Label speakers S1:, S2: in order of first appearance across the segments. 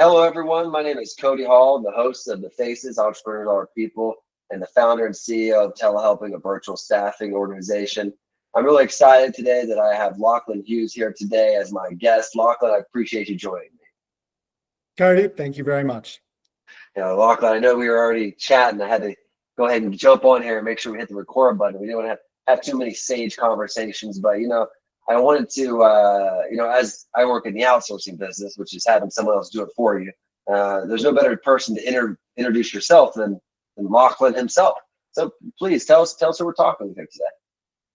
S1: Hello, everyone. My name is Cody Hall, the host of The Faces, Entrepreneurs Are People, and the founder and CEO of Telehelping, a virtual staffing organization. I'm really excited today that I have Lachlan Hughes here today as my guest. Lachlan, I appreciate you joining me.
S2: Cody, thank you very much.
S1: Lachlan, I know we were already chatting. I had to go ahead and jump on here and make sure we hit the record button. We didn't want to have too many sage conversations, but I wanted to, as I work in the outsourcing business, which is having someone else do it for you. There's no better person to introduce yourself than Lachlan himself. So please tell us who we're talking with today.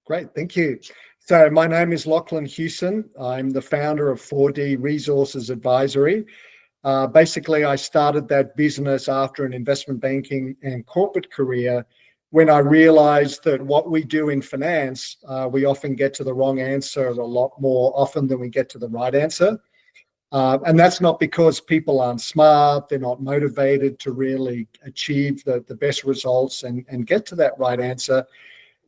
S2: Great, thank you. So my name is Lachlan Hughson. I'm the founder of 4D Resources Advisory. Basically, I started that business after an investment banking and corporate career when I realized that what we do in finance, we often get to the wrong answer a lot more often than we get to the right answer. And that's not because people aren't smart, they're not motivated to really achieve the best results and get to that right answer.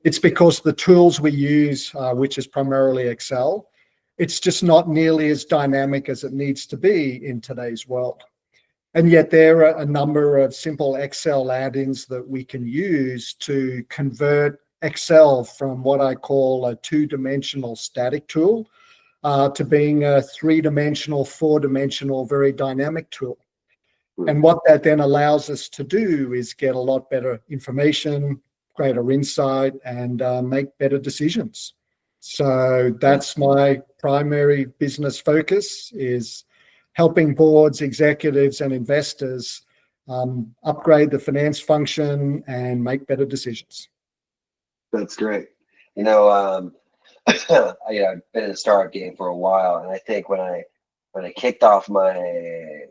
S2: It's because the tools we use, which is primarily Excel, it's just not nearly as dynamic as it needs to be in today's world. And yet there are a number of simple Excel add-ins that we can use to convert Excel from what I call a two-dimensional static tool to being a three-dimensional, four-dimensional, very dynamic tool. And what that then allows us to do is get a lot better information, greater insight, and make better decisions. So that's my primary business focus, is helping boards, executives, and investors upgrade the finance function and make better decisions.
S1: That's great. I've been in the startup game for a while, and I think when I kicked off my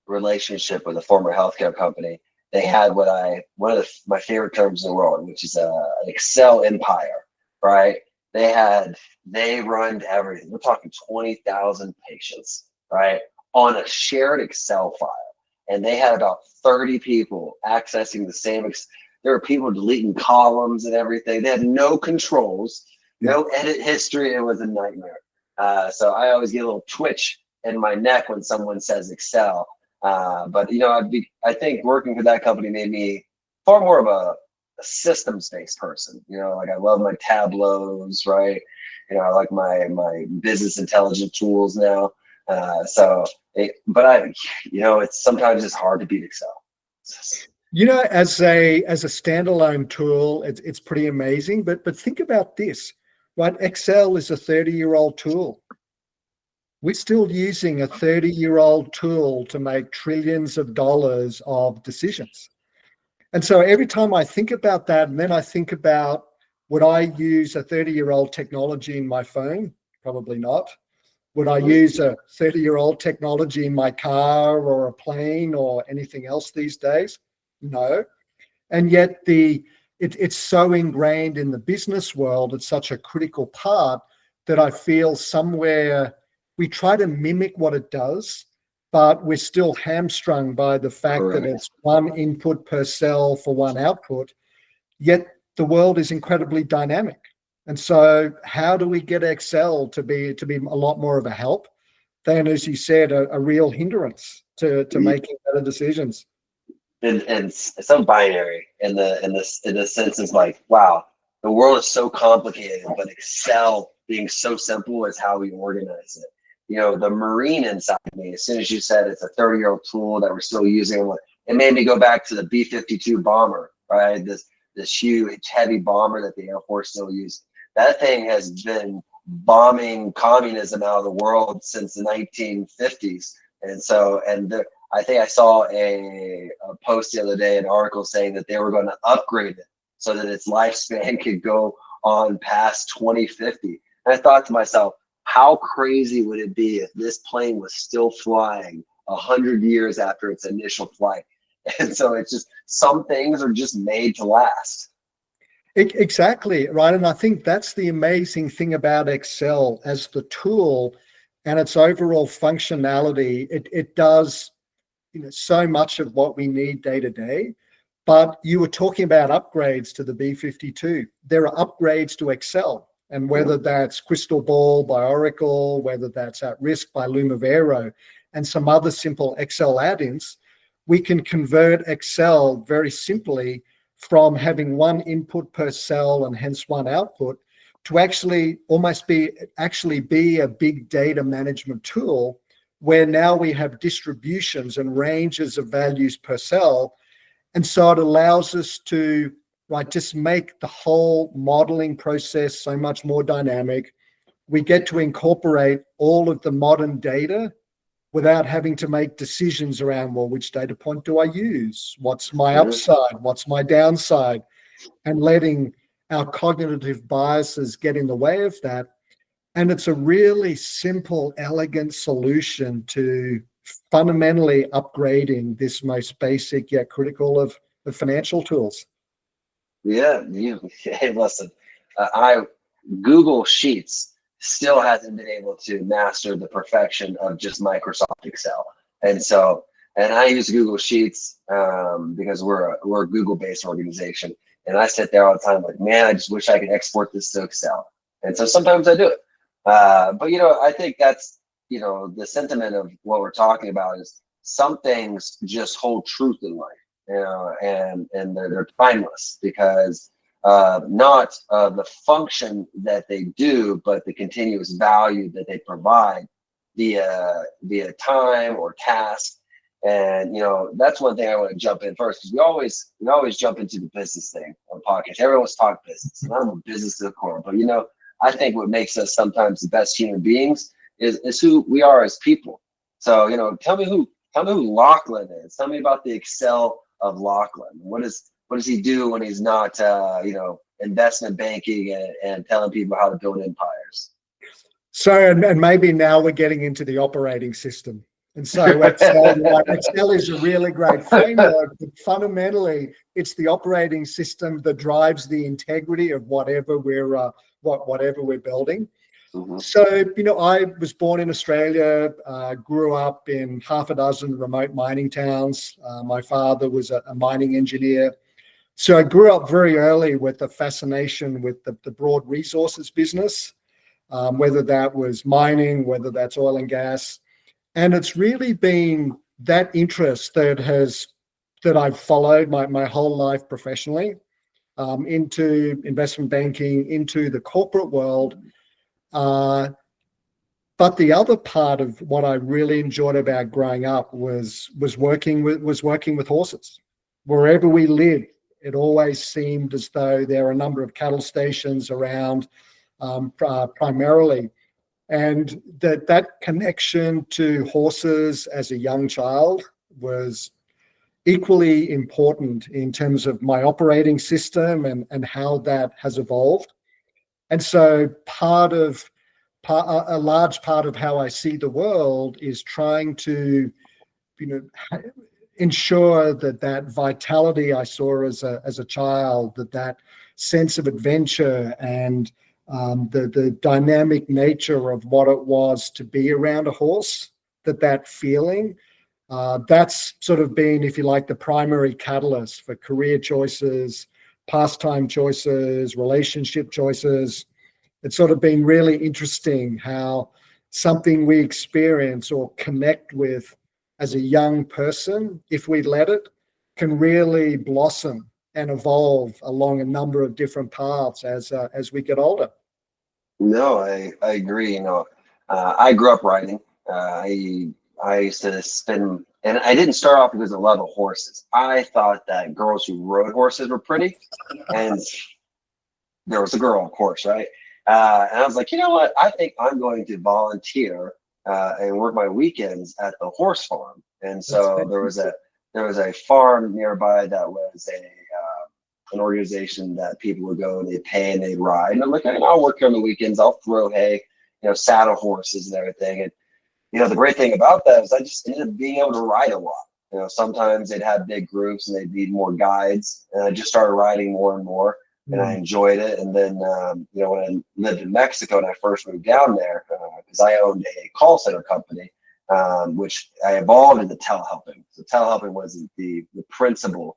S1: relationship with a former healthcare company, they had one of my favorite terms in the world, which is an Excel empire, right? They run everything. We're talking 20,000 patients, right, on a shared Excel file. And they had about 30 people accessing the same. There were people deleting columns and everything. They had no controls, no edit history. It was a nightmare. So I always get a little twitch in my neck when someone says Excel. But I think working for that company made me far more of a systems-based person. Like I love my tableaus, right? I like my business intelligence tools now. It's sometimes it's hard to beat Excel.
S2: As a standalone tool, it's pretty amazing. But think about this, right? Excel is a 30-year-old tool. We're still using a 30-year-old tool to make trillions of dollars of decisions. And so every time I think about that, and then I think about, would I use a 30-year-old technology in my phone? Probably not. Would I use a 30-year-old technology in my car or a plane or anything else these days? No. And yet it's so ingrained in the business world, it's such a critical part that I feel somewhere we try to mimic what it does, but we're still hamstrung by the fact that it's one input per cell for one output, yet the world is incredibly dynamic. And so how do we get Excel to be a lot more of a help than, as you said, a real hindrance to making better decisions?
S1: And it's so binary in the sense is like, wow, the world is so complicated, but Excel being so simple is how we organize it. The Marine inside me, as soon as you said it's a 30-year-old tool that we're still using, it made me go back to the B-52 bomber, right? This huge, heavy bomber that the Air Force still uses. That thing has been bombing communism out of the world since the 1950s. I think I saw a post the other day, an article saying that they were going to upgrade it so that its lifespan could go on past 2050. And I thought to myself, how crazy would it be if this plane was still flying 100 years after its initial flight? And so it's just, some things are just made to last.
S2: Exactly, right. And I think that's the amazing thing about Excel as the tool and its overall functionality. It does so much of what we need day to day. But you were talking about upgrades to the B-52. There are upgrades to Excel. And whether that's Crystal Ball by Oracle, whether that's At Risk by Lumivero, and some other simple Excel add-ins, we can convert Excel very simply from having one input per cell and hence one output to actually almost be a big data management tool, where now we have distributions and ranges of values per cell. And so it allows us to just make the whole modeling process so much more dynamic. We get to incorporate all of the modern data without having to make decisions around, well, which data point do I use? What's my upside? What's my downside? And letting our cognitive biases get in the way of that. And it's a really simple, elegant solution to fundamentally upgrading this most basic yet critical of financial tools.
S1: Yeah, hey, listen, Google Sheets still hasn't been able to master the perfection of just Microsoft Excel. And I use Google Sheets because we're a Google-based organization. And I sit there all the time like, man, I just wish I could export this to Excel. And so sometimes I do it. But, I think that's, the sentiment of what we're talking about is some things just hold truth in life, and they're timeless because not the function that they do, but the continuous value that they provide via time or task. And that's one thing I want to jump in first, because we always jump into the business thing on podcasts. Everyone's talk business, and I'm a business to the core. But I think what makes us sometimes the best human beings is who we are as people. So tell me who Lachlan is. Tell me about the Excel of Lachlan. What does he do when he's not investment banking and telling people how to build empires?
S2: So, and maybe now we're getting into the operating system. And so Excel is a really great framework, but fundamentally it's the operating system that drives the integrity of whatever we're building.
S1: Mm-hmm.
S2: So, I was born in Australia, grew up in half a dozen remote mining towns. My father was a mining engineer. So I grew up very early with a fascination with the broad resources business, whether that was mining, whether that's oil and gas. And it's really been that interest that I've followed my whole life professionally, into investment banking, into the corporate world. But the other part of what I really enjoyed about growing up was working with horses. Wherever we lived, it always seemed as though there are a number of cattle stations around, primarily. And that connection to horses as a young child was equally important in terms of my operating system and how that has evolved. And so a large part of how I see the world is trying to, ensure that vitality I saw as a child, that sense of adventure and the dynamic nature of what it was to be around a horse, that feeling, that's sort of been, if you like, the primary catalyst for career choices, pastime choices, relationship choices. It's sort of been really interesting how something we experience or connect with as a young person, if we let it, can really blossom and evolve along a number of different paths as we get older.
S1: No, I agree. I grew up riding. I used to spend, and I didn't start off because of love of horses. I thought that girls who rode horses were pretty, and there was a girl, of course, right? And I was like, you know what? I think I'm going to volunteer and work my weekends at the horse farm. And so there was a farm nearby that was an organization that people would go and they pay and they ride. And I'm like, hey, I'll work here on the weekends. I'll throw hay, saddle horses and everything. And the great thing about that is I just ended up being able to ride a lot. Sometimes they'd have big groups and they'd need more guides, and I just started riding more and more. And I enjoyed it. And then, when I lived in Mexico and I first moved down there, because I owned a call center company, which I evolved into telehelping. So telehelping wasn't the principal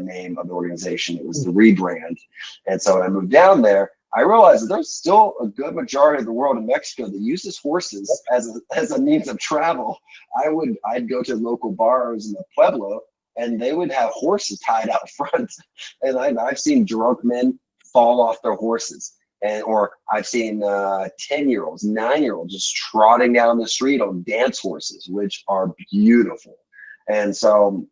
S1: name of the organization. It was the rebrand. And so when I moved down there, I realized that there's still a good majority of the world in Mexico that uses horses as a means of travel. I'd go to local bars in the pueblo, and they would have horses tied out front, and I've seen drunk men fall off their horses, and or I've seen 10-year-olds, 9-year-olds just trotting down the street on dance horses, which are beautiful. And so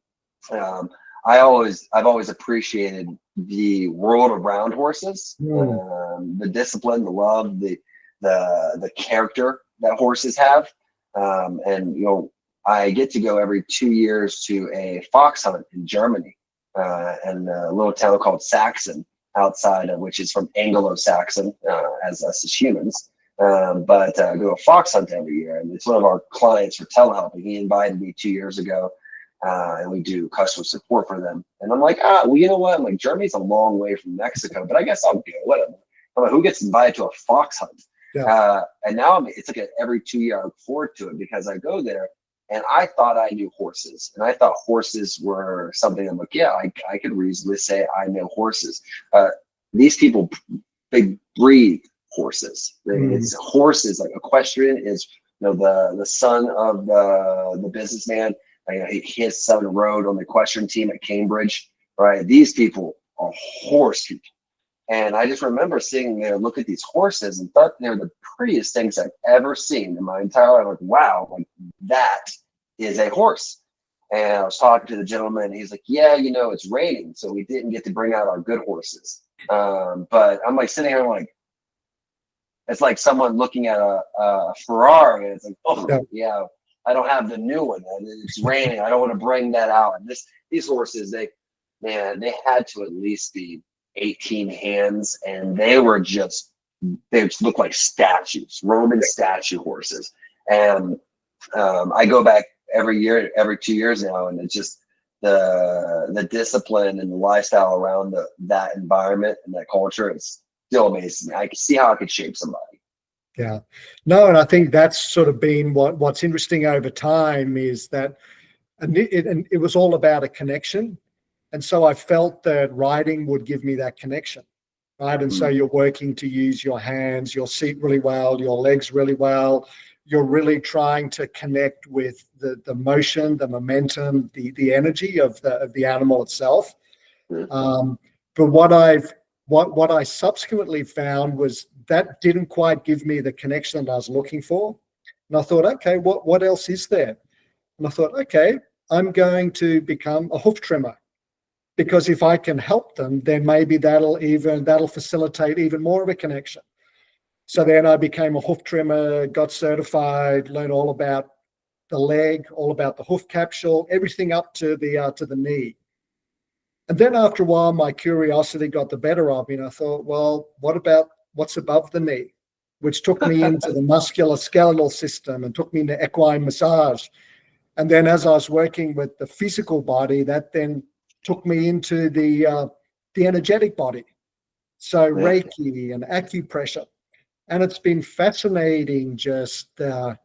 S1: um, I've always appreciated the world around horses, the discipline, the love, the character that horses have, and I get to go every 2 years to a fox hunt in Germany, in a little town called Saxon, outside of which is from Anglo-Saxon, as us as humans. But I go to a fox hunt every year, and it's one of our clients for telehelping. He invited me 2 years ago, and we do customer support for them. And I'm like, well, you know what? I'm like, Germany's a long way from Mexico, but I guess I'll go. Whatever. I'm like, who gets invited to a fox hunt? Yeah. And now it's like every 2 year I look forward to it, because I go there, and I thought I knew horses, and I thought horses were something. I'm like, yeah, I could reasonably say I know horses. These people, they breed horses. It's horses. Like equestrian is, the son of the businessman. His son rode on the equestrian team at Cambridge. Right? These people are horse people. And I just remember sitting there, look at these horses, and thought they're the prettiest things I've ever seen in my entire life. Like, wow, like that is a horse. And I was talking to the gentleman, and he's like, yeah, it's raining, so we didn't get to bring out our good horses. But I'm like sitting here like, it's like someone looking at a Ferrari, and it's like, oh, yeah, I don't have the new one. It's raining. I don't want to bring that out. And these horses, they had to at least be 18 hands, and they just look like statues, Roman statue horses. And I go back every year, every 2 years now, and it's just the discipline and the lifestyle around that environment and that culture is still amazing. I can see how it could shape somebody.
S2: Yeah, no, and I think that's sort of been what's interesting over time, is that, and it was all about a connection. And so I felt that riding would give me that connection, right? And so you're working to use your hands, your seat really well, your legs really well. You're really trying to connect with the motion, the momentum, the energy of the animal itself. But what I subsequently found was that didn't quite give me the connection that I was looking for. And I thought, okay, what else is there? And I thought, okay, I'm going to become a hoof trimmer. Because if I can help them, then maybe that'll facilitate even more of a connection. So then I became a hoof trimmer, got certified, learned all about the leg, all about the hoof capsule, everything up to the knee. And then after a while, my curiosity got the better of me, and I thought, well, what about what's above the knee? Which took me into the musculoskeletal system and took me into equine massage. And then as I was working with the physical body, that then took me into the energetic body. So Reiki and acupressure. And it's been fascinating, just that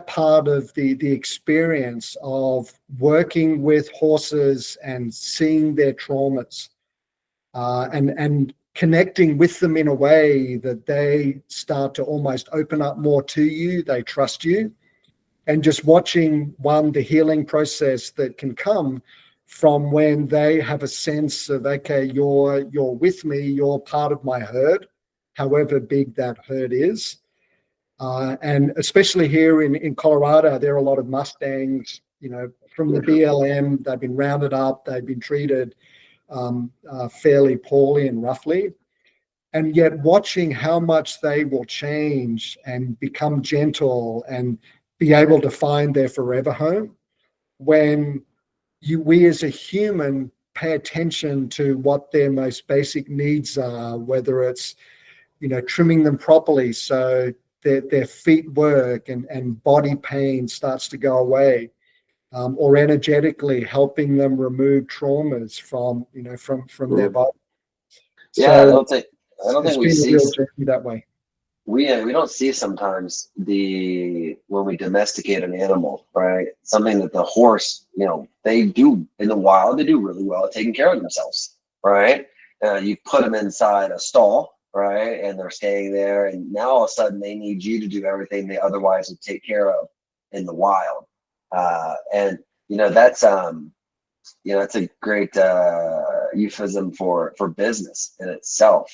S2: part of the experience of working with horses and seeing their traumas, and connecting with them in a way that they start to almost open up more to you. They trust you. And just watching the healing process that can come from when they have a sense of, okay, you're with me, you're part of my herd, however big that herd is. And especially here in Colorado, there are a lot of Mustangs, from the BLM. They've been rounded up, they've been treated fairly poorly and roughly. And yet watching how much they will change and become gentle and be able to find their forever home when we as a human pay attention to what their most basic needs are, whether it's, trimming them properly so their feet work and body pain starts to go away, or energetically helping them remove traumas from their body.
S1: Yeah,
S2: So
S1: I don't think we
S2: been a
S1: see
S2: real journey that way.
S1: we don't see sometimes when we domesticate an animal, right? Something that the horse, they do in the wild, they do really well at taking care of themselves, right? You put them inside a stall, right? And they're staying there, and now all of a sudden they need you to do everything they otherwise would take care of in the wild. And that's a great euphemism for business in itself.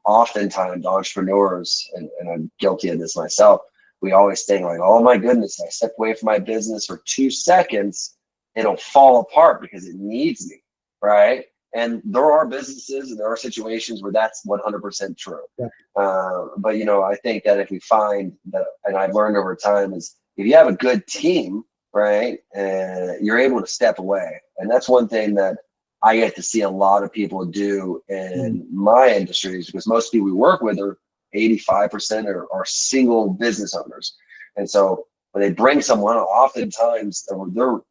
S1: Oftentimes entrepreneurs, and I'm guilty of this myself, we always think like, oh my goodness, if I step away from my business for 2 seconds, it'll fall apart because it needs me, right? And there are businesses and there are situations where that's 100% true.
S2: Yeah.
S1: But I think that if we find that, and I've learned over time, is if you have a good team, right, you're able to step away. And that's one thing that I get to see a lot of people do in my industries, because most people we work with are 85% are single business owners. And so when they bring someone, oftentimes their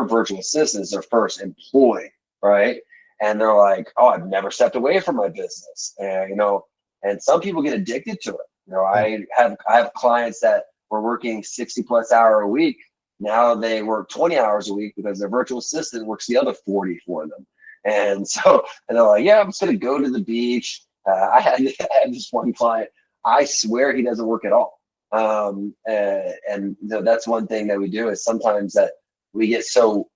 S1: virtual assistant is their first employee, right? And they're like, oh, I've never stepped away from my business. And some people get addicted to it. I have clients that were working 60+ hour a week. Now they work 20 hours a week because their virtual assistant works the other 40 for them. And they're like, yeah, I'm just going to go to the beach. I had this one client, I swear he doesn't work at all. And that's one thing that we do, is sometimes that we get so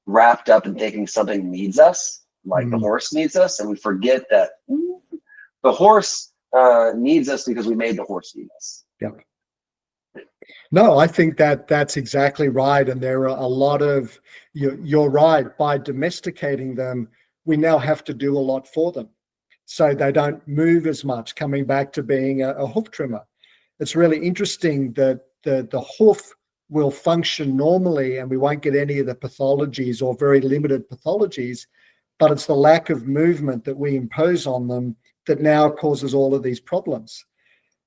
S1: wrapped up in thinking something needs us, like the horse needs us, and we forget that the horse needs us because we made the horse need us.
S2: Yeah. No, I think that's exactly right. And there are a lot of, you're right, by domesticating them, we now have to do a lot for them. So they don't move as much, coming back to being a hoof trimmer. It's really interesting that the hoof will function normally and we won't get any of the pathologies or very limited pathologies, but it's the lack of movement that we impose on them that now causes all of these problems.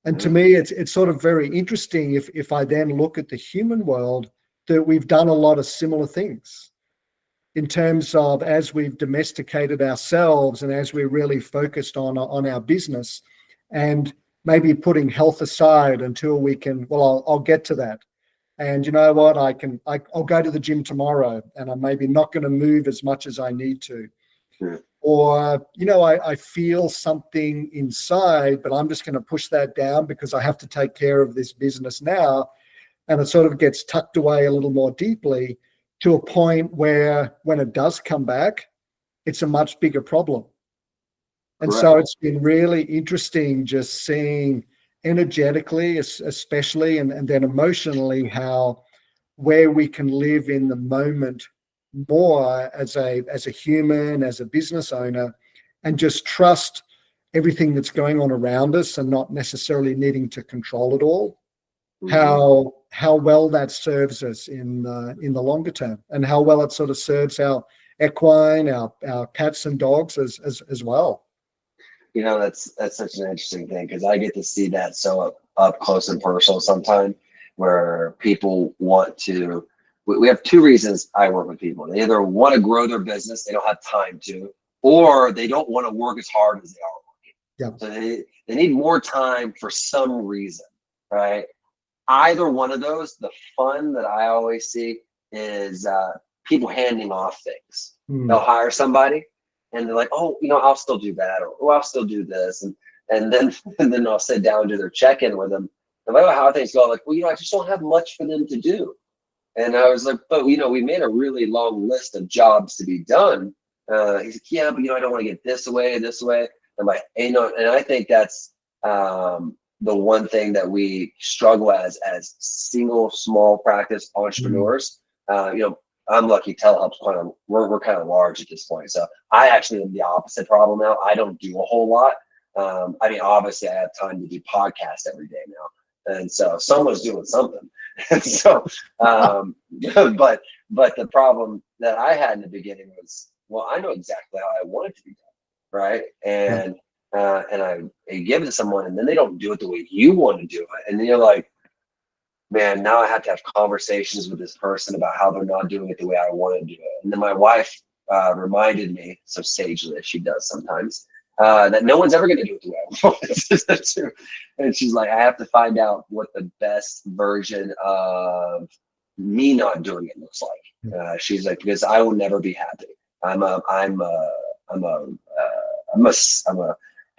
S2: And to me, it's sort of very interesting if I then look at the human world, that we've done a lot of similar things in terms of, as we've domesticated ourselves and as we're really focused on our business, and maybe putting health aside until we can, well, I'll get to that. And you know what, I'll go to the gym tomorrow and I'm maybe not going to move as much as I need to.
S1: Yeah.
S2: Or, I feel something inside, but I'm just going to push that down because I have to take care of this business now. And it sort of gets tucked away a little more deeply, to a point where when it does come back, it's a much bigger problem. And
S1: Correct.
S2: so it's been really interesting just seeing energetically, especially, and then emotionally, how where we can live in the moment more as a human, as a business owner, and just trust everything that's going on around us and not necessarily needing to control it all. How well that serves us in the longer term, and how well it sort of serves our equine, our cats and dogs as well.
S1: That's such an interesting thing, because I get to see that so up close and personal sometimes, where people want to. We have two reasons I work with people. They either want to grow their business, they don't have time to, or they don't want to work as hard as they are working.
S2: Yeah.
S1: So they need more time for some reason, right? Either one of those, the fun that I always see is people handing off things. They'll hire somebody and they're like, oh, I'll still do that, or oh, I'll still do this. And then I'll sit down and do their check-in with them. And like, oh, how things go? Like, well, I just don't have much for them to do. And I was like, but we made a really long list of jobs to be done. He's like, yeah, but I don't want to get this away. I'm like, and I think that's the one thing that we struggle as single small practice entrepreneurs. I'm lucky telehelp's we're kind of large at this point. So I actually am the opposite problem now. I don't do a whole lot. Obviously I have time to do podcasts every day now. And so someone's doing something. And so, but the problem that I had in the beginning was, well, I know exactly how I want it to be done, right? And I give it to someone, and then they don't do it the way you want to do it, and then you're like, man, now I have to have conversations with this person about how they're not doing it the way I want to do it. And then my wife reminded me, so sagely as she does sometimes, that no one's ever going to do it the way I want it to. And she's like, I have to find out what the best version of me not doing it looks like. She's like, because I will never be happy. I'm a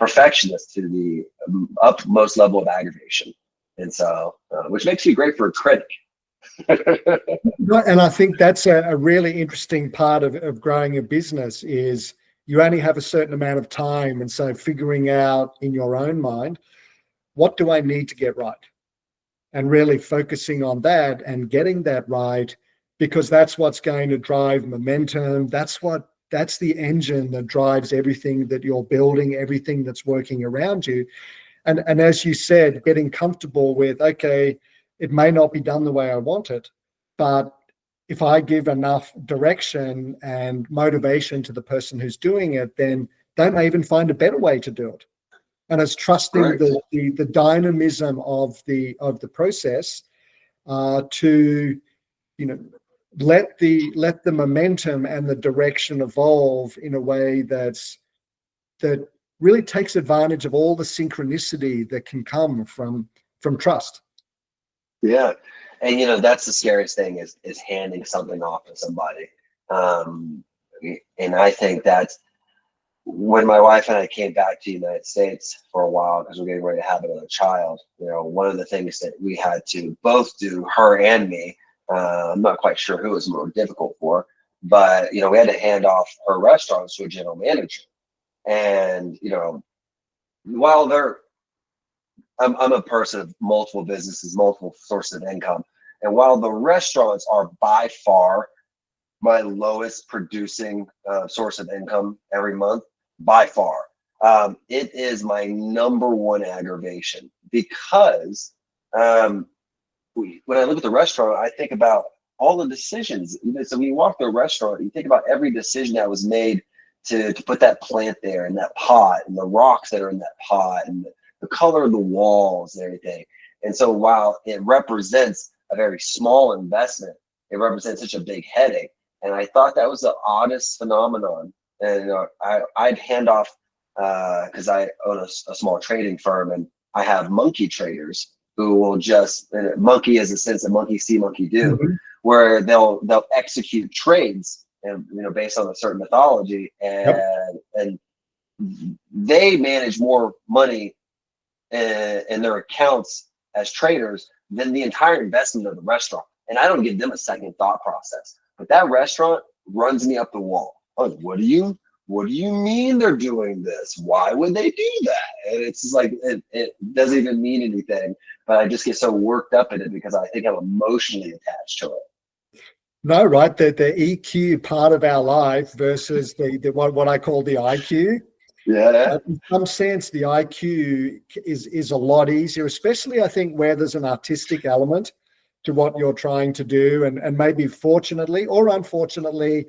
S1: perfectionist to the upmost level of aggravation. And so, which makes you great for a critic.
S2: And I think that's a really interesting part of growing a business is you only have a certain amount of time. And so figuring out in your own mind, what do I need to get right? And really focusing on that and getting that right, because that's what's going to drive momentum. That's the engine that drives everything that you're building, everything that's working around you. And as you said, getting comfortable with, okay, it may not be done the way I want it, but if I give enough direction and motivation to the person who's doing it, then they may even find a better way to do it. And it's trusting
S1: Right.
S2: the dynamism of the process to, you know, let the momentum and the direction evolve in a way that really takes advantage of all the synchronicity that can come from trust.
S1: Yeah. And that's the scariest thing is handing something off to somebody. Um, and I think that's when my wife and I came back to the United States for a while because we're getting ready to have another child. One of the things that we had to both do, her and me, I'm not quite sure who was more difficult for, but we had to hand off her restaurants to a general manager. And while I'm a person of multiple businesses, multiple sources of income, and while the restaurants are by far my lowest producing source of income every month, by far. It is my number one aggravation because when I look at the restaurant, I think about all the decisions. So when you walk through a restaurant, you think about every decision that was made to put that plant there and that pot and the rocks that are in that pot and the color of the walls and everything. And so while it represents a very small investment, it represents such a big headache. And I thought that was the oddest phenomenon. And I'd hand off because I own a small trading firm, and I have monkey traders who will just monkey is a sense of monkey see, monkey do,
S2: Mm-hmm.
S1: where they'll execute trades and based on a certain mythology,
S2: Yep.
S1: and they manage more money in their accounts as traders than the entire investment of the restaurant. And I don't give them a second thought process. But that restaurant runs me up the wall. Oh, what do you mean they're doing this? Why would they do that? And it's just like it doesn't even mean anything. But I just get so worked up in it because I think I'm emotionally attached to it.
S2: No, right. The EQ part of our life versus the what I call the IQ.
S1: Yeah.
S2: In some sense, the IQ is a lot easier, especially I think where there's an artistic element to what you're trying to do, and maybe fortunately or unfortunately,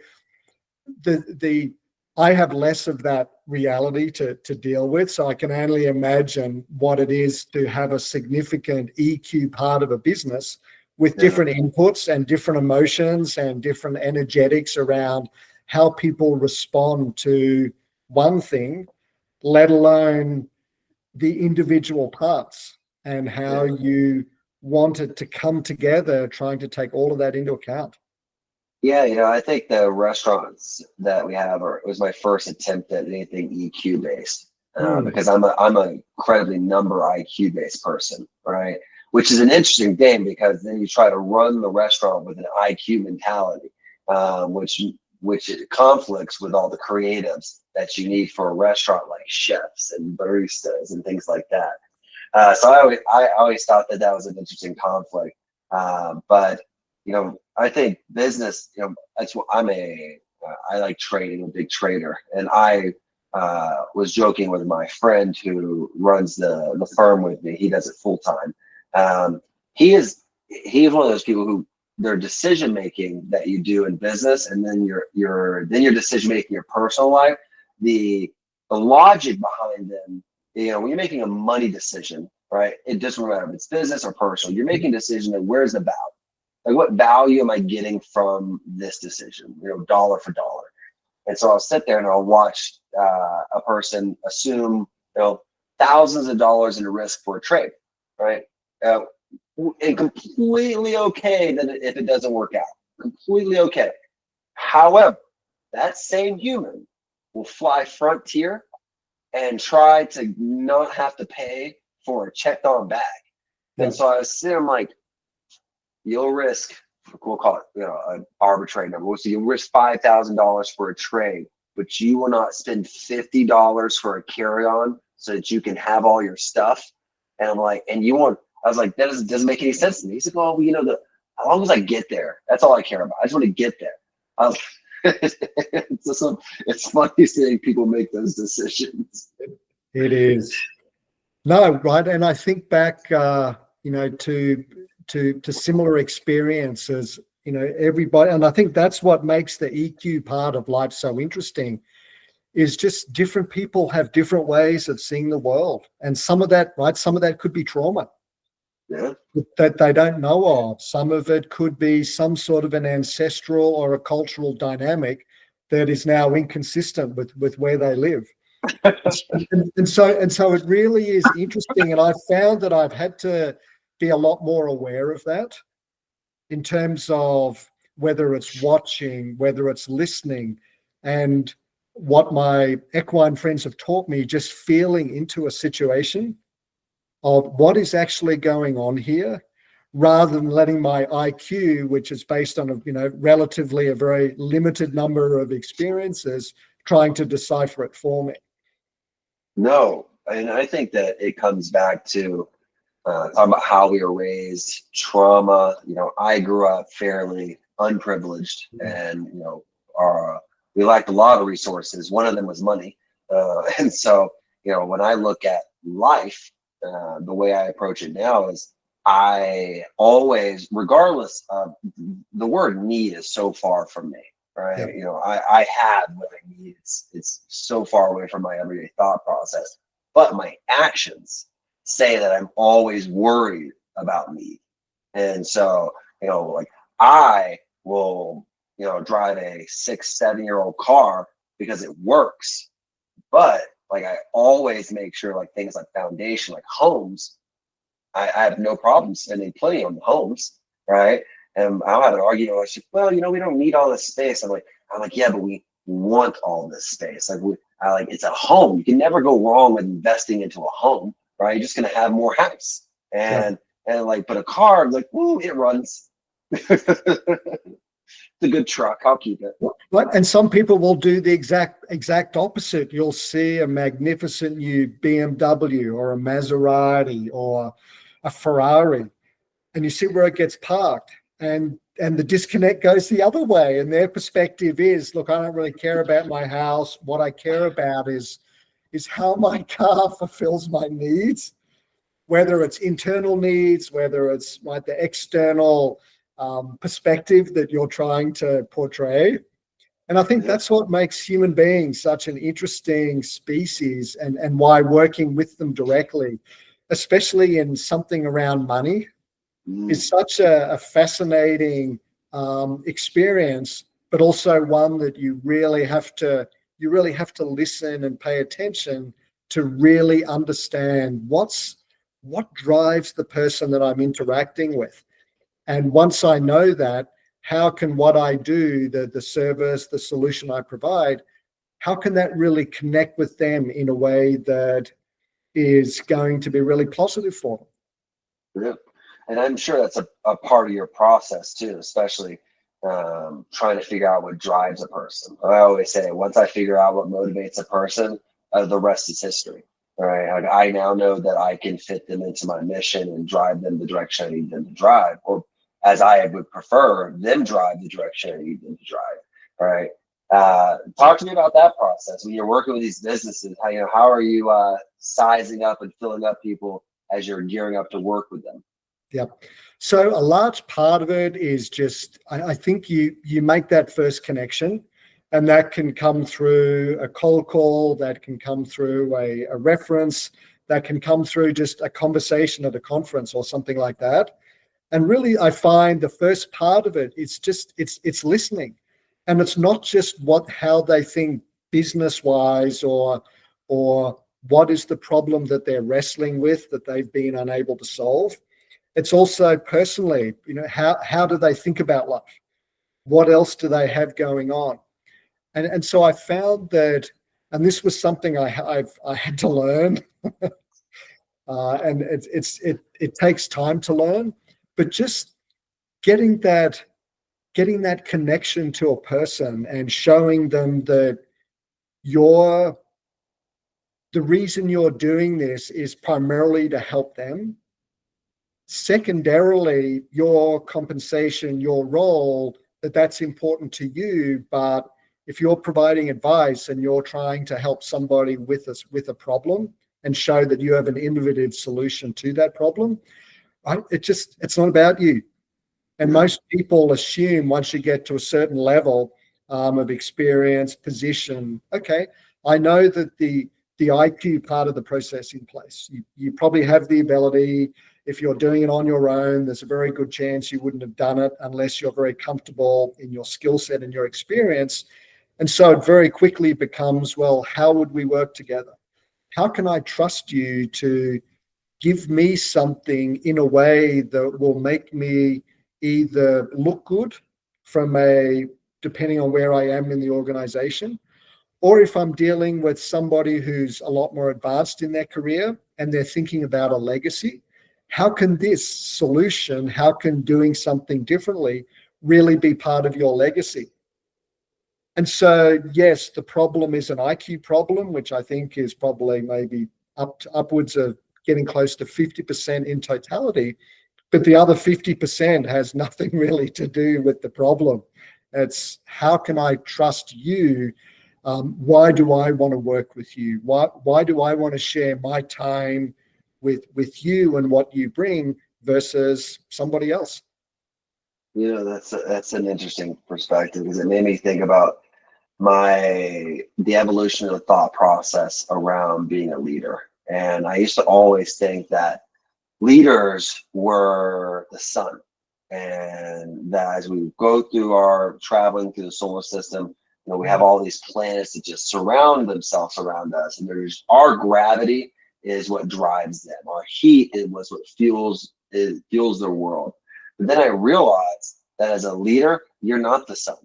S2: the I have less of that reality to deal with, so I can only imagine what it is to have a significant EQ part of a business with different inputs and different emotions and different energetics around how people respond to one thing, let alone the individual parts and how you want it to come together, trying to take all of that into account.
S1: Yeah, I think the restaurants that we have it was my first attempt at anything EQ based, because I'm a incredibly number IQ based person, right? Which is an interesting thing because then you try to run the restaurant with an IQ mentality, which it conflicts with all the creatives that you need for a restaurant, like chefs and baristas and things like that. So I always thought that was an interesting conflict, but I think business, that's what I like trading, a big trader. And I was joking with my friend who runs the firm with me. He does it full time. He's one of those people who their decision making that you do in business, and then your decision making in your personal life, the logic behind them. When you're making a money decision, right? It doesn't matter if it's business or personal. You're making a decision that where's the value? Like, what value am I getting from this decision? Dollar for dollar. And so I'll sit there and I'll watch a person assume, thousands of dollars in risk for a trade, right? And completely okay that if it doesn't work out, completely okay. However, that same human will fly Frontier and try to not have to pay for a checked on bag.
S2: Yeah.
S1: And so I was sitting, I'm like, you'll risk, we'll call it, an arbitrary number. So you'll risk $5,000 for a trade, but you will not spend $50 for a carry-on so that you can have all your stuff. And I'm like, I was like, that doesn't make any sense to me. He's like, well, as long as I get there, that's all I care about. I just want to get there. I was, it's funny seeing people make those decisions.
S2: It is. No, right. And I think back, to similar experiences, everybody, and I think that's what makes the EQ part of life so interesting, is just different people have different ways of seeing the world. And some of that could be trauma.
S1: Yeah.
S2: That they don't know of. Some of it could be some sort of an ancestral or a cultural dynamic that is now inconsistent with where they live. And so it really is interesting. And I've found that I've had to be a lot more aware of that in terms of whether it's watching, whether it's listening, and what my equine friends have taught me, just feeling into a situation of what is actually going on here, rather than letting my IQ, which is based on relatively a very limited number of experiences, trying to decipher it for me.
S1: No, and I think that it comes back to talking about how we were raised, trauma. I grew up fairly unprivileged, and we lacked a lot of resources. One of them was money, and so when I look at life, the way I approach it now is I always, regardless of the word need, is so far from me. Right.
S2: Yeah.
S1: I have what I need. It's so far away from my everyday thought process. But my actions say that I'm always worried about need. And so, like I will, drive a 6-7 year old car because it works. But like I always make sure like things like foundation, like homes, I have no problem spending plenty on the homes, right? And I'll have an argument. I said, well, we don't need all this space. I'm like, yeah, but we want all this space. It's a home. You can never go wrong with investing into a home, right? You're just gonna have more house. And but a car, like, woo, it runs. It's a good truck. I'll keep it.
S2: Right. And some people will do the exact opposite. You'll see a magnificent new BMW or a Maserati or a Ferrari, and you see where it gets parked, and the disconnect goes the other way. And their perspective is, look, I don't really care about my house. What I care about is how my car fulfills my needs, whether it's internal needs, whether it's the external perspective that you're trying to portray. And I think that's what makes human beings such an interesting species, and why working with them directly, especially in something around money, is such a fascinating experience, but also one that you really have to listen and pay attention to really understand what drives the person that I'm interacting with. And once I know that, how can what I do, the service, the solution I provide, how can that really connect with them in a way that is going to be really positive for them?
S1: Yeah. And I'm sure that's a part of your process too, especially trying to figure out what drives a person. I always say, once I figure out what motivates a person, the rest is history. Right. Like I now know that I can fit them into my mission and drive them the direction I need them to drive, or as I would prefer, them drive the direction I need them to drive. Right. Talk to me about that process when you're working with these businesses. How are you sizing up and filling up people as you're gearing up to work with them?
S2: Yeah. So a large part of it is just, I think you make that first connection, and that can come through a cold call, that can come through a reference, that can come through just a conversation at a conference or something like that. And really, I find the first part of it, it's listening. And it's not just how they think business wise, or what is the problem that they're wrestling with that they've been unable to solve. It's also personally, how do they think about life? What else do they have going on? And so I found that And this was something I had to learn, and it takes time to learn, but just getting that connection to a person and showing them that the reason you're doing this is primarily to help them. Secondarily, your compensation, your role, that's important to you. But if you're providing advice and you're trying to help somebody with a problem and show that you have an innovative solution to that problem, right? It's not about you. And most people assume once you get to a certain level of experience, position, okay, I know that the IQ part of the process in place. You probably have the ability. If you're doing it on your own, there's a very good chance you wouldn't have done it unless you're very comfortable in your skill set and your experience. And so it very quickly becomes, well, how would we work together? How can I trust you to give me something in a way that will make me either look good depending on where I am in the organization, or if I'm dealing with somebody who's a lot more advanced in their career and they're thinking about a legacy, how can this solution, how can doing something differently really be part of your legacy? And so, yes, the problem is an IQ problem, which I think is probably maybe upwards of getting close to 50% in totality. But the other 50% has nothing really to do with the problem. It's how can I trust you? Why do I want to work with you? Why do I want to share my time with you and what you bring versus somebody else?
S1: That's an interesting perspective, because it made me think about the evolution of the thought process around being a leader. And I used to always think that leaders were the sun, and that as we go through our traveling through the solar system, we have all these planets that just surround themselves around us, and there's our gravity is what drives them. Our heat is what fuels the world. But then I realized that as a leader, you're not the sun,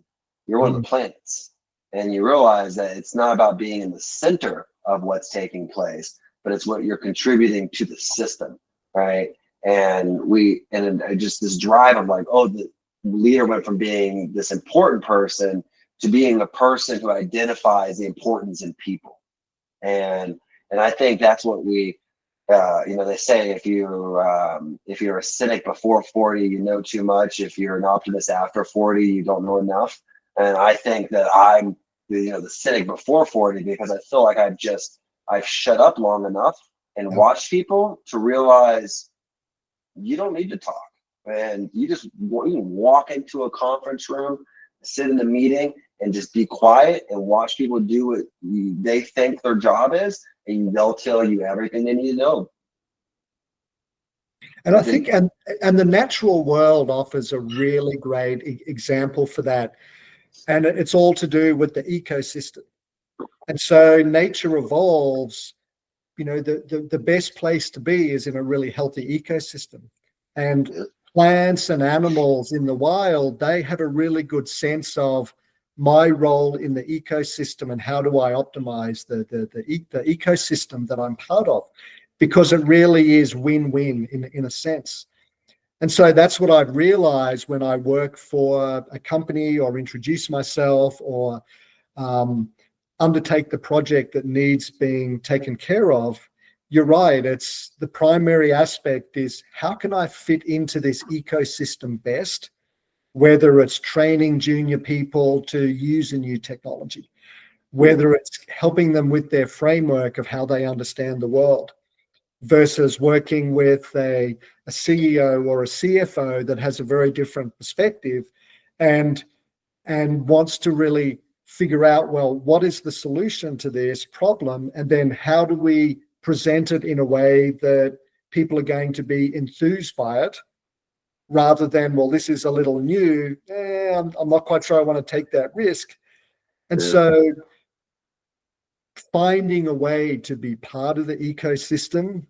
S1: you're one of the planets. And you realize that it's not about being in the center of what's taking place, but it's what you're contributing to the system, right? And just this drive of like, oh, the leader went from being this important person to being a person who identifies the importance in people. And I think that's what they say, if you're a cynic before 40, you know too much. If you're an optimist after 40, you don't know enough. And I think that I'm the cynic before 40, because I feel like I've shut up long enough and watched people to realize you don't need to talk, and you can walk into a conference room, sit in a meeting, and just be quiet and watch people do what they think their job is, and they'll tell you everything they need to know.
S2: And I think, and the natural world offers a really great example for that. And it's all to do with the ecosystem. And so nature evolves, the best place to be is in a really healthy ecosystem. And plants and animals in the wild, they have a really good sense of my role in the ecosystem and how do I optimize the ecosystem that I'm part of, because it really is win-win in a sense. And so that's what I've realized when I work for a company or introduce myself or undertake the project that needs being taken care of. You're right. It's the primary aspect is how can I fit into this ecosystem best, whether it's training junior people to use a new technology, whether it's helping them with their framework of how they understand the world, versus working with a CEO or a CFO that has a very different perspective and wants to really figure out, well, what is the solution to this problem? And then how do we present it in a way that people are going to be enthused by it, rather than, well, this is a little new. I'm not quite sure I want to take that risk. And so finding a way to be part of the ecosystem,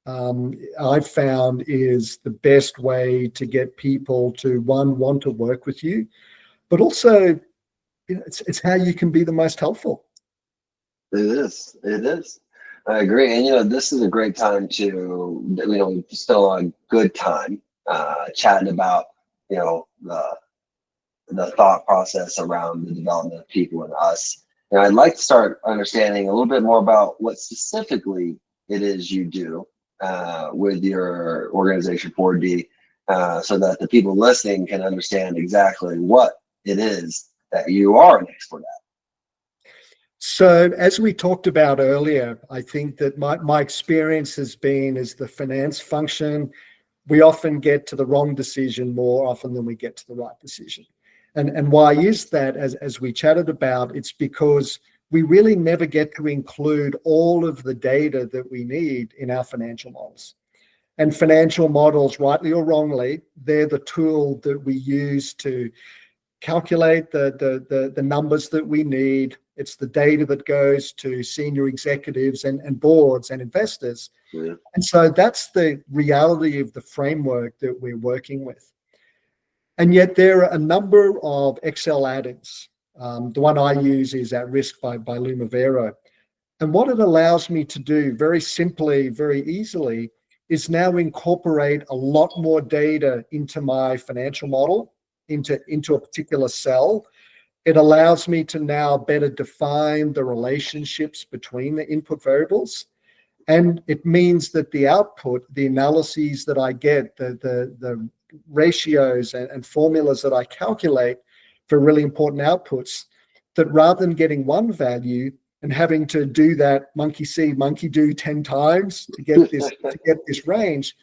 S2: I've found is the best way to get people to, one, want to work with you, but also it's how you can be the most helpful.
S1: It is. It is. I agree. And, this is a great time to, we spent a lot of good time chatting about, the thought process around the development of people and us. And I'd like to start understanding a little bit more about what specifically it is you do with your organization 4D, so that the people listening can understand exactly what it is that you are an expert at.
S2: So, as we talked about earlier, I think that my experience has been as the finance function, we often get to the wrong decision more often than we get to the right decision. And why is that? As we chatted about, it's because we really never get to include all of the data that we need in our financial models. And financial models, rightly or wrongly, they're the tool that we use to calculate the numbers that we need. It's the data that goes to senior executives and boards and investors.
S1: Yeah.
S2: And so that's the reality of the framework that we're working with. And yet there are a number of Excel add-ins. The one I use is At Risk by Lumivero. And what it allows me to do very simply, very easily, is now incorporate a lot more data into my financial model, into a particular cell. It allows me to now better define the relationships between the input variables. And it means that the output, the analyses that I get, the ratios and formulas that I calculate for really important outputs, that rather than getting one value and having to do that monkey see, monkey do 10 times to get this range,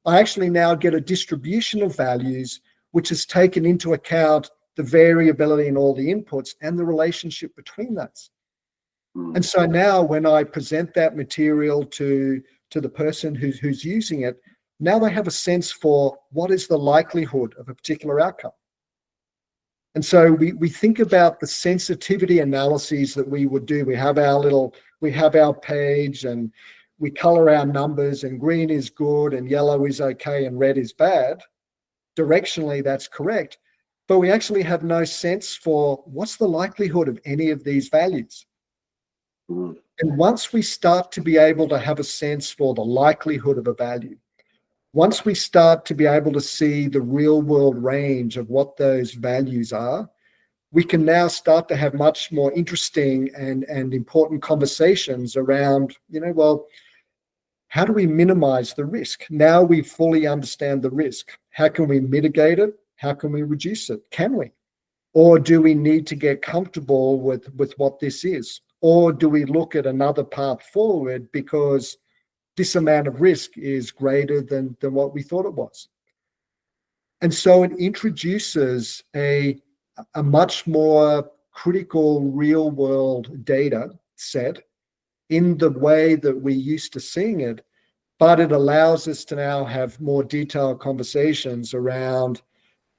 S2: I actually now get a distribution of values which has taken into account the variability in all the inputs and the relationship between those. And so now when I present that material to the person who's using it, now they have a sense for what is the likelihood of a particular outcome. And so we think about the sensitivity analyses that we would do. We have our page and we color our numbers, and green is good and yellow is okay and red is bad. Directionally, that's correct. But we actually have no sense for what's the likelihood of any of these values. And once we start to be able to have a sense for the likelihood of a value, once we start to be able to see the real world range of what those values are, we can now start to have much more interesting and important conversations around, well, how do we minimize the risk? Now we fully understand the risk. How can we mitigate it? How can we reduce it? Can we? Or do we need to get comfortable with what this is? Or do we look at another path forward because this amount of risk is greater than what we thought it was? And so it introduces a much more critical real world data set in the way that we used to seeing it, but it allows us to now have more detailed conversations around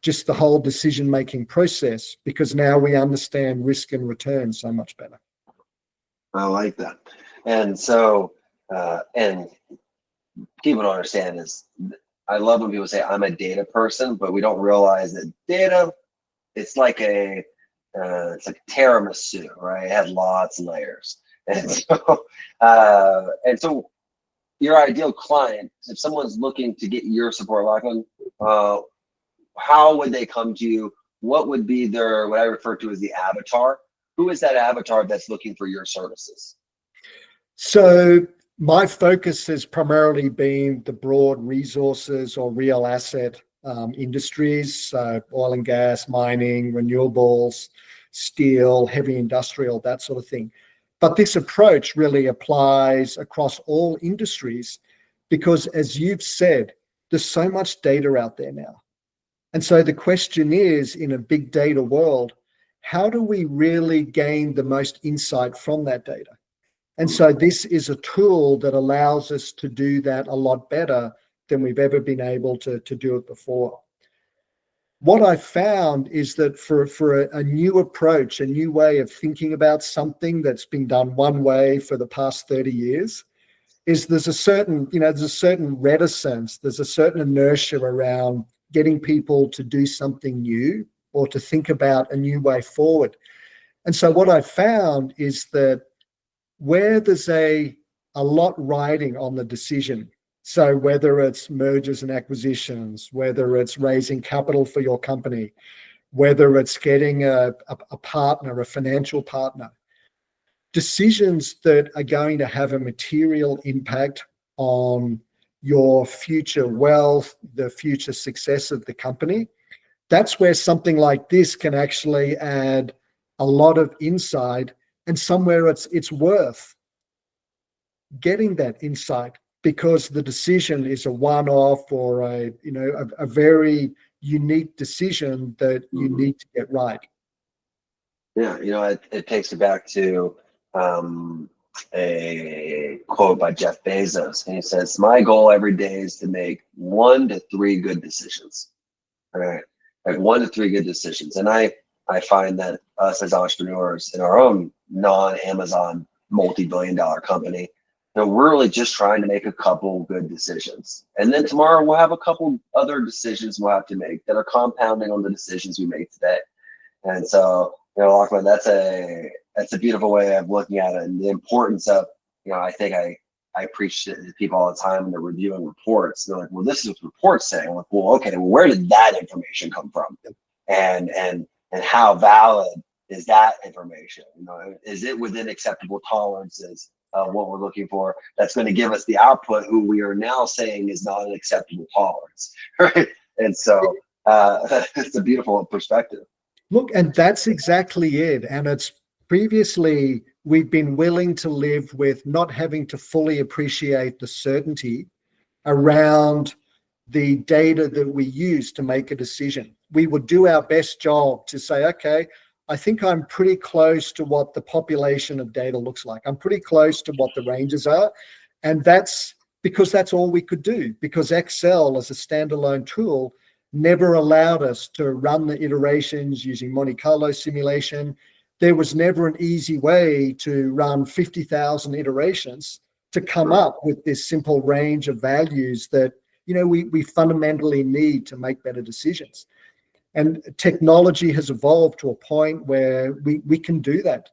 S2: just the whole decision-making process, because now we understand risk and return so much better.
S1: I like that. And so, and people don't understand is, I love when people say I'm a data person, but we don't realize that data, it's like a tiramisu, right? It has lots of layers. And so your ideal client, if someone's looking to get your support, Lachlan, how would they come to you? What would be their, what I refer to as the avatar? Who is that avatar that's looking for your services?
S2: So my focus has primarily been the broad resources or real asset industries, oil and gas, mining, renewables, steel, heavy industrial, that sort of thing. But this approach really applies across all industries because, as you've said, there's so much data out there now. And so the question is, in a big data world, how do we really gain the most insight from that data? And so this is a tool that allows us to do that a lot better than we've ever been able to do it before. What I found is that for a new approach, a new way of thinking about something that's been done one way for the past 30 years, is there's a certain reticence, there's a certain inertia around getting people to do something new or to think about a new way forward. And so what I found is that where there's a lot riding on the decision. So whether it's mergers and acquisitions, whether it's raising capital for your company, whether it's getting a partner, a financial partner, decisions that are going to have a material impact on your future wealth, the future success of the company, that's where something like this can actually add a lot of insight, and somewhere it's worth getting that insight because the decision is a one-off or a very unique decision that you need to get right.
S1: Yeah, it takes me back to a quote by Jeff Bezos, and he says, "My goal every day is to make 1 to 3 good decisions." All right, like 1 to 3 good decisions, and I find that us as entrepreneurs in our own non-Amazon multi-billion-dollar company, we're really just trying to make a couple good decisions, and then tomorrow we'll have a couple other decisions we'll have to make that are compounding on the decisions we make today. And so, Lachlan, that's a beautiful way of looking at it, and the importance of, I think I preach it to people all the time when they're reviewing reports. They're like, "Well, this is what the report's saying." I'm like, "Well, okay, well, where did that information come from? And how valid is that information? Is it within acceptable tolerances of what we're looking for? That's going to give us the output who we are now saying is not an acceptable tolerance." Right? And so it's a beautiful perspective.
S2: Look, and that's exactly it. And it's previously we've been willing to live with not having to fully appreciate the certainty around the data that we use to make a decision. We would do our best job to say, okay, I think I'm pretty close to what the population of data looks like. I'm pretty close to what the ranges are. And that's because that's all we could do, because Excel as a standalone tool never allowed us to run the iterations using Monte Carlo simulation. There was never an easy way to run 50,000 iterations to come up with this simple range of values that we fundamentally need to make better decisions. And technology has evolved to a point where we can do that.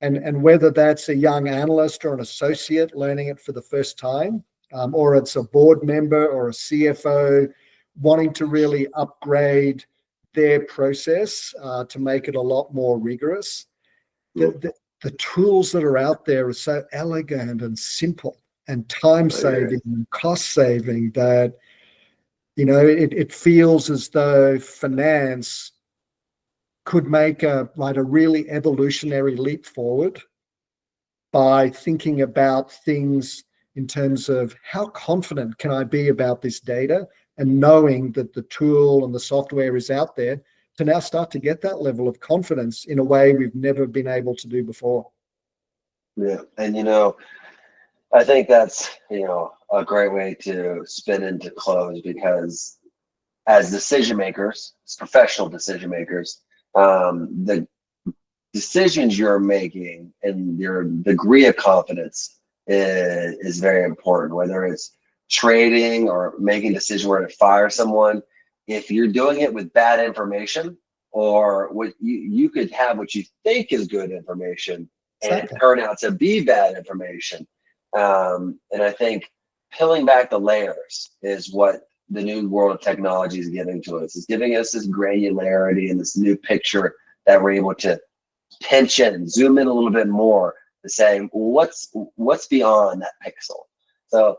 S2: And whether that's a young analyst or an associate learning it for the first time, or it's a board member or a CFO wanting to really upgrade their process to make it a lot more rigorous. The tools that are out there are so elegant and simple and time-saving and cost-saving that, it feels as though finance could make a really evolutionary leap forward by thinking about things in terms of how confident can I be about this data, and knowing that the tool and the software is out there to now start to get that level of confidence in a way we've never been able to do before.
S1: Yeah. And, I think that's, a great way to spin into close, because as decision makers, as professional decision makers, the decisions you're making and your degree of confidence is very important, whether it's trading or making a decision where to fire someone. If you're doing it with bad information, or what you could have what you think is good information and it turn out to be bad information. And I think peeling back the layers is what the new world of technology is giving to us. It's giving us this granularity and this new picture that we're able to pinch in, zoom in a little bit more to say, what's beyond that pixel. So,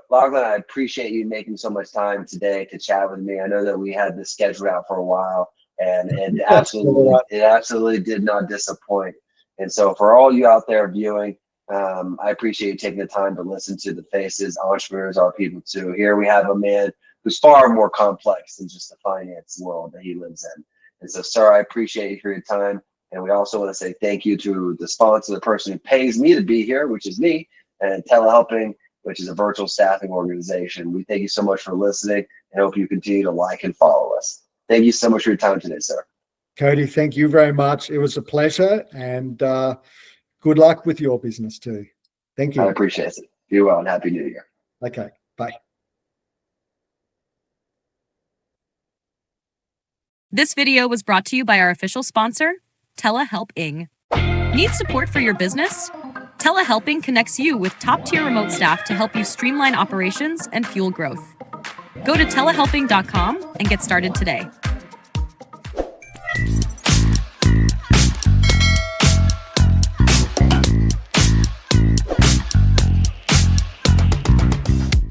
S1: Lachlan, I appreciate you making so much time today to chat with me. I know that we had this scheduled out for a while, and it absolutely did not disappoint. And so for all you out there viewing, I appreciate you taking the time to listen to the faces. Entrepreneurs are people too. Here we have a man who's far more complex than just the finance world that he lives in. And so, sir, I appreciate you for your time. And we also want to say thank you to the sponsor, the person who pays me to be here, which is me, and Telehelping, which is a virtual staffing organization. We thank you so much for listening, and hope you continue to like and follow us. Thank you so much for your time today, sir.
S2: Cody, thank you very much. It was a pleasure, and good luck with your business too. Thank you.
S1: I appreciate it. Be well, and Happy New Year.
S2: Okay, bye.
S3: This video was brought to you by our official sponsor, Telehelping. Need support for your business? Telehelping connects you with top-tier remote staff to help you streamline operations and fuel growth. Go to telehelping.com and get started today.